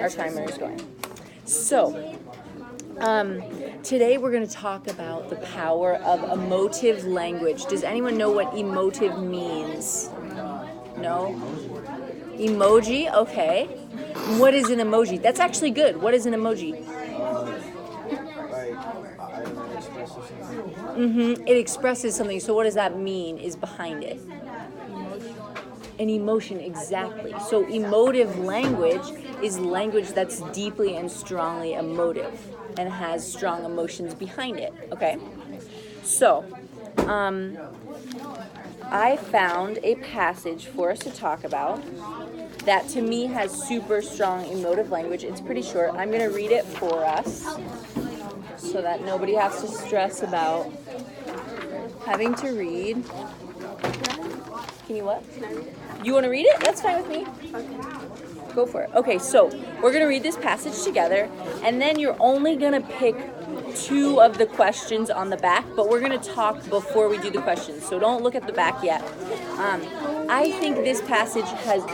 Our timer is going. So, today we're going to talk about the power of emotive language. Does anyone know what emotive means? No? Emoji? Okay. What is an emoji? That's actually good. What is an emoji? It expresses something. So what does that mean is behind it? An emotion, exactly. So emotive language is language that's deeply and strongly emotive and has strong emotions behind it, okay? So, I found a passage for us to talk about that to me has super strong emotive language. It's pretty short. I'm going to read it for us so that nobody has to stress about having to read. Can you what? You want to read it? That's fine with me. Okay. Go for it. Okay, so we're going to read this passage together, and then you're only going to pick 2 of the questions on the back, but we're going to talk before we do the questions, so don't look at the back yet. I think this passage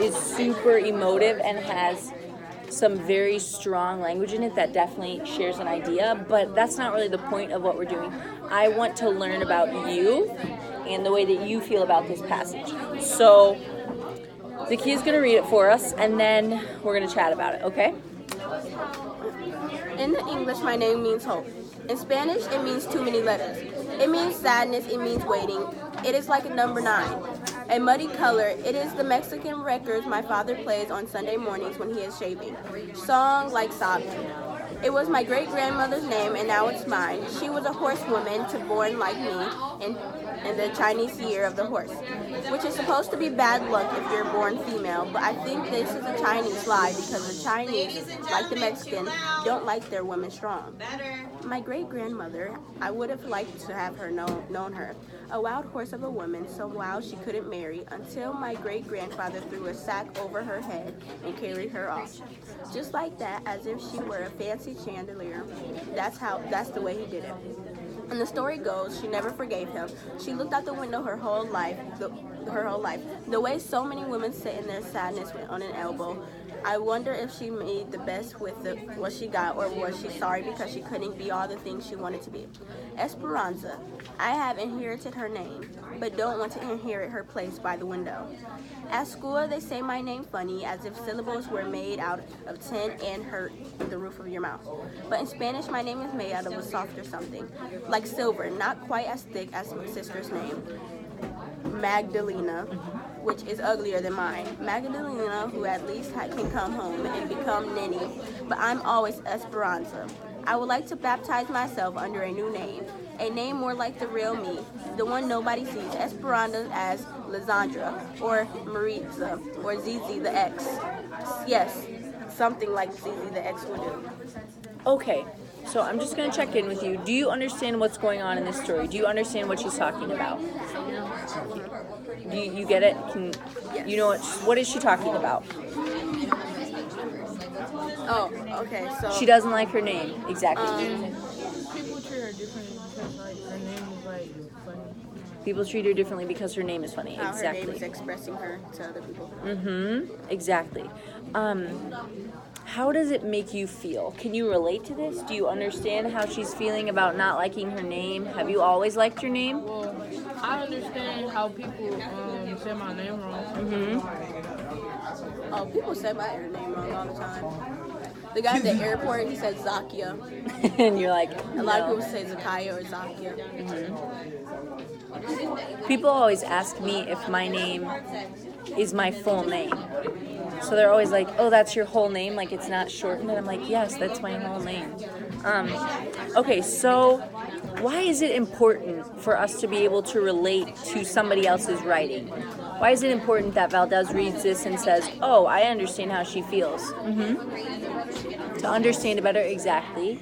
is super emotive and has some very strong language in it that definitely shares an idea, but that's not really the point of what we're doing. I want to learn about you and the way that you feel about this passage. So Zaki is going to read it for us, and then we're going to chat about it, okay? In English, my name means hope. In Spanish, it means too many letters. It means sadness, it means waiting. It is like a number 9. A muddy color, it is the Mexican records my father plays on Sunday mornings when he is shaving. Song like sobbing. It was my great-grandmother's name, and now it's mine. She was a horsewoman born like me in the Chinese year of the horse, which is supposed to be bad luck if you're born female, but I think this is a Chinese lie because the Chinese, like the Mexican, don't like their women strong. My great-grandmother, I would have liked to have her known her. A wild horse of a woman, so wild she couldn't marry, until my great-grandfather threw a sack over her head and carried her off. Just like that, as if she were a fancy chandelier. That's the way he did it. And the story goes, she never forgave him. She looked out the window her whole life. The way so many women sit in their sadness on an elbow. I wonder if she made the best with what she got, or was she sorry because she couldn't be all the things she wanted to be. Esperanza. I have inherited her name, but don't want to inherit her place by the window. At school, they say my name funny, as if syllables were made out of tin and hurt the roof of your mouth. But in Spanish, my name is made out of a softer something, like silver, not quite as thick as my sister's name, Magdalena, which is uglier than mine. Magdalena, who at least can come home and become Ninny, but I'm always Esperanza. I would like to baptize myself under a new name, a name more like the real me, the one nobody sees, Esperanza as Lizandra, or Maritza, or Zizi the X. Yes, something like Zizi the X would do. Okay, so I'm just going to check in with you. Do you understand what's going on in this story? Do you understand what she's talking about? Do you get it? Yes. You know what is she talking about? Oh, okay, so... She doesn't like her name, exactly. People treat her differently because, like, her name is, like, funny. People treat her differently because her name is funny, How exactly. her name is expressing her to other people. Exactly. How does it make you feel? Can you relate to this? Do you understand how she's feeling about not liking her name? Have you always liked your name? Well, I understand how people say my name wrong. Oh, people say my name wrong all the time. The guy at the airport, he said Zakia. And you're like, A lot of people say Zakia or Zakia. People always ask me if my name is my full name. So they're always like, oh, that's your whole name? Like it's not shortened? And I'm like, yes, that's my whole name. Okay, so why is it important for us to be able to relate to somebody else's writing? Why is it important that Valdez reads this and says, oh, I understand how she feels? To understand it better, exactly.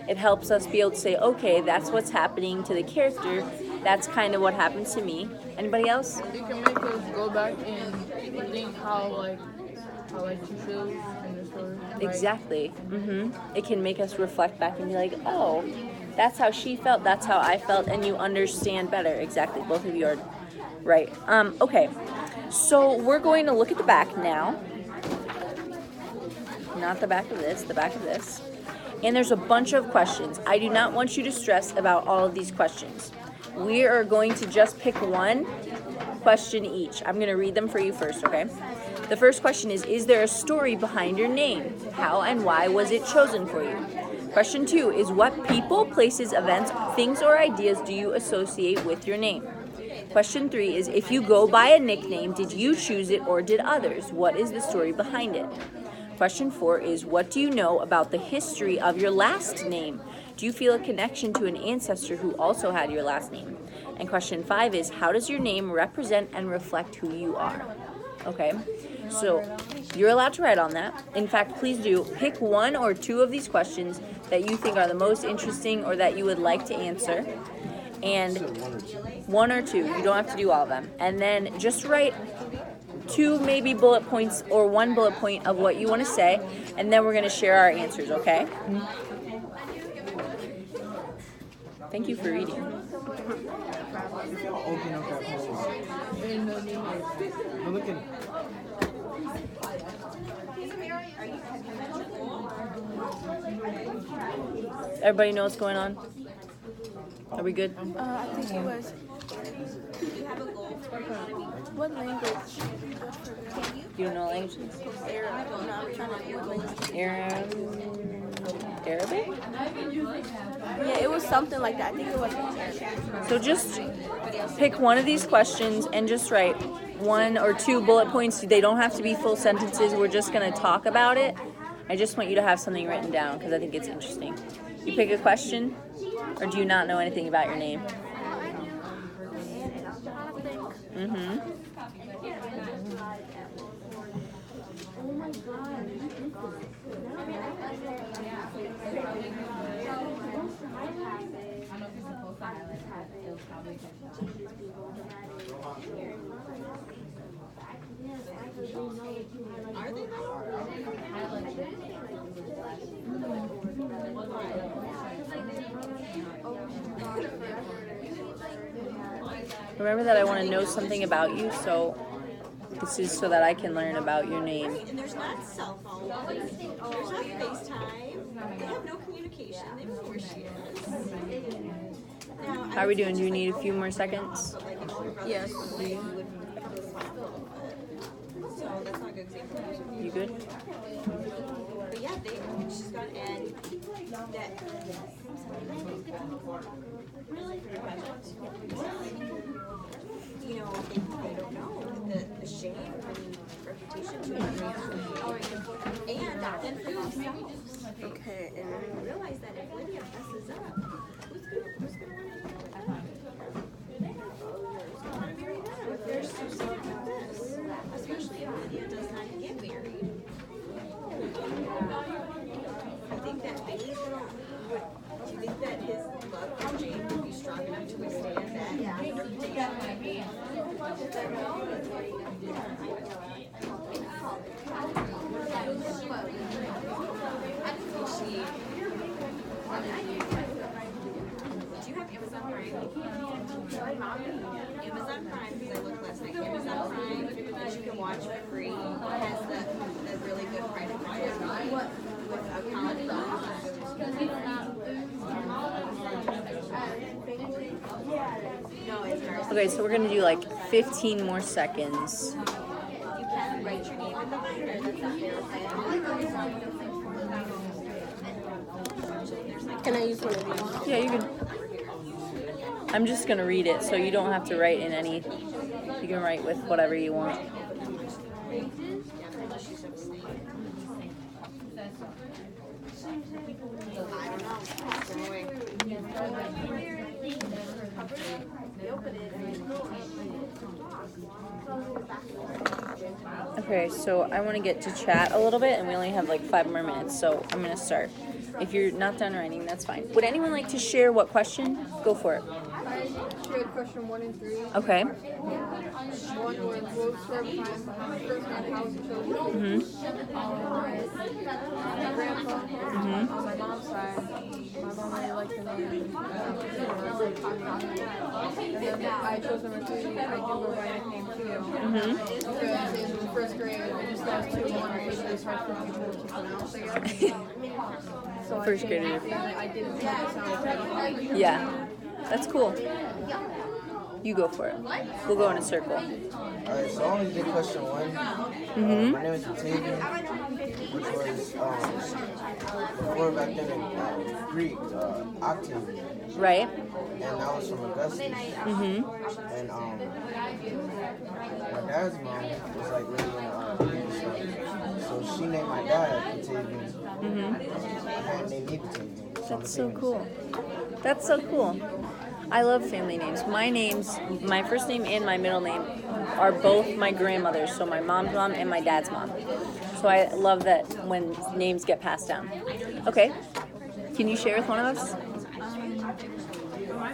It helps us be able to say, okay, that's what's happening to the character. That's kind of what happened to me. Anybody else? It can make us go back and think how she feels in the story. Exactly. It can make us reflect back and be like, oh, that's how she felt, that's how I felt, and you understand better. Exactly. Both of you are right. Okay. So we're going to look at the back now. not the back of this, the back of this. And there's a bunch of questions. I do not want you to stress about all of these questions. We are going to just pick one question each. I'm going to read them for you first, okay? The first question is there a story behind your name? How and why was it chosen for you? Question 2 is what people, places, events, things, or ideas do you associate with your name? Question 3 is if you go by a nickname, did you choose it or did others? What is the story behind it? Question 4 is what do you know about the history of your last name? Do you feel a connection to an ancestor who also had your last name? And question 5 is how does your name represent and reflect who you are? Okay, so you're allowed to write on that. In fact, please do pick 1 or 2 of these questions that you think are the most interesting or that you would like to answer. And 1 or 2, you don't have to do all of them. And then just write 2 maybe bullet points or 1 bullet point of what you want to say, and then we're going to share our answers, okay? Thank you for reading. Everybody know what's going on? Are we good? I think it was. What language? You don't know languages? Arab. No, I'm trying to think what language. Arabic? Yeah, it was something like that. I think it was Arabic. So just pick one of these questions and just write 1 or 2 bullet points. They don't have to be full sentences. We're just going to talk about it. I just want you to have something written down because I think it's interesting. You pick a question, or do you not know anything about your name? Mm-hmm. Remember that I want to know something about you, so this is so that I can learn about your name. And there's not cell phone, there's not FaceTime, they have no communication, they don't know where she is. Now, How are we doing? Do you need a few more seconds? Yes. so that's not a good example. You good? But yeah, she's gone and that. You know, they don't know the shame and reputation to it. And then for themselves. Okay. And I realize that if Lydia messes up, who's gonna want to marry them? If they're so sick of this, especially if Lydia does not get married. I think that maybe do you think that his love for Jane would be strong enough to withstand that reputation? Do you have Amazon Prime? Amazon Prime, because I looked last night. Amazon Prime that you can watch for free has the really good private fire with a college. No, it's hard. Okay, so we're going to do like 15 more seconds. You can write your name in the binder that's up there. Can I use one of these? Yeah, you can. I'm just going to read it, so you don't have to write in any. You can write with whatever you want. Okay, so I want to get to chat a little bit, and we only have like 5 more minutes, so I'm going to start. If you're not done writing, that's fine. Would anyone like to share what question? Go for it. I shared question 1 and 3. Okay. One was what was first time house children. Mm-hmm. My grandpa on my mom's side. My mom really liked the name. And then I chose number 3. I do go by nickname too. Mm-hmm. Because it was first grade, I just lost 2-1 because it was hard for people to pronounce it. So First grader. I didn't make it sound like that. Yeah, that's cool. You go for it. We'll go in a circle. Alright, so I only did question 1. My name is Octavian, which was before back then in Greek, Octavian. Right? And I was from Augustus. And my dad's mom was like really into so she named my dad Octavian. And named me Octavian. That's so cool. That's so cool. I love family names. My first name and my middle name are both my grandmother's, so my mom's mom and my dad's mom. So I love that when names get passed down. Okay, can you share with one of us? My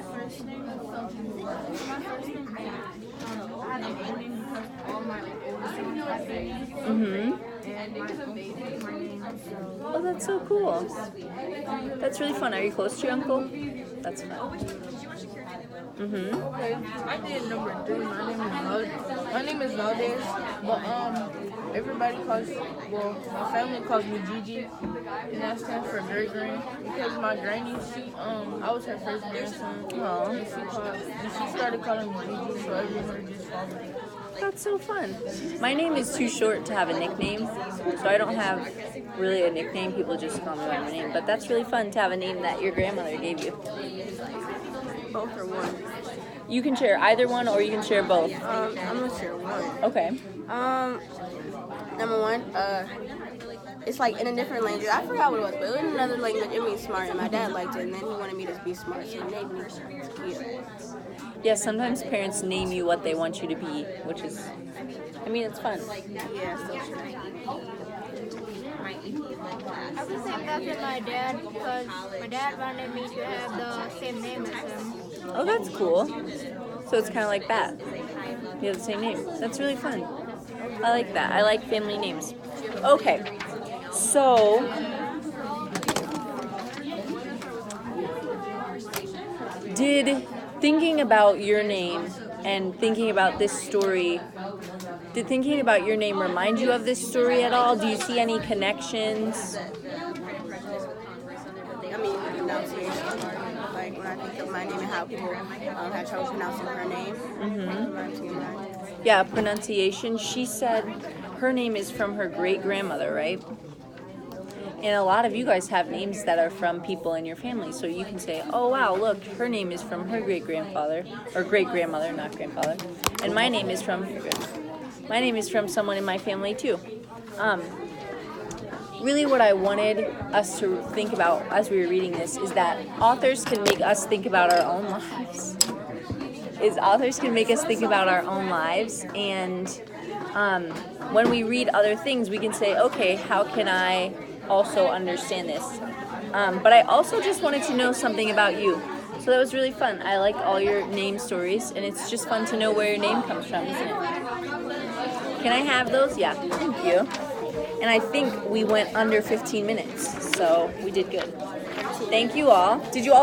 first name is all my older siblings have names. And my uncle gave my name. Oh, that's so cool. That's really fun. Are you close to your uncle? That's fun. Okay, I did number 3. My name is Valdez, but everybody my family calls me Gigi, and that stands for great grand because my granny, I was her first grandson. And she started calling me Gigi, so everyone just followed me. That's so fun. My name is too short to have a nickname, so I don't have really a nickname. People just call me by my name, but that's really fun to have a name that your grandmother gave you. Both or one. You can share either one, or you can share both. I'm gonna share one. Okay. Number 1, it's like in a different language. I forgot what it was, but it was in another language. It means smart, and my dad liked it, and then he wanted me to be smart, so he named me Kia. Yeah, sometimes parents name you what they want you to be, which is, I mean, it's fun. Yeah, so true. I was named after my dad because my dad wanted me to have the same name as him. Oh, that's cool. So it's kind of like that. You have the same name. That's really fun. I like that. I like family names. Okay, so did thinking about your name and thinking about this story, did thinking about your name remind you of this story at all? Do you see any connections? I mean, pronunciation. Like when I think of my name and how people have trouble pronouncing her name. Yeah, pronunciation. She said her name is from her great-grandmother, right? And a lot of you guys have names that are from people in your family. So you can say, oh, wow, look, her name is from her great-grandfather, or great-grandmother, not grandfather. And my name is from someone in my family, too. Really what I wanted us to think about as we were reading this is that authors can make us think about our own lives. And when we read other things, we can say, okay, how can I also understand this? But I also just wanted to know something about you. So that was really fun. I like all your name stories, and it's just fun to know where your name comes from, isn't it? Can I have those? Yeah, thank you. And I think we went under 15 minutes, so we did good. Thank you all. Did you all?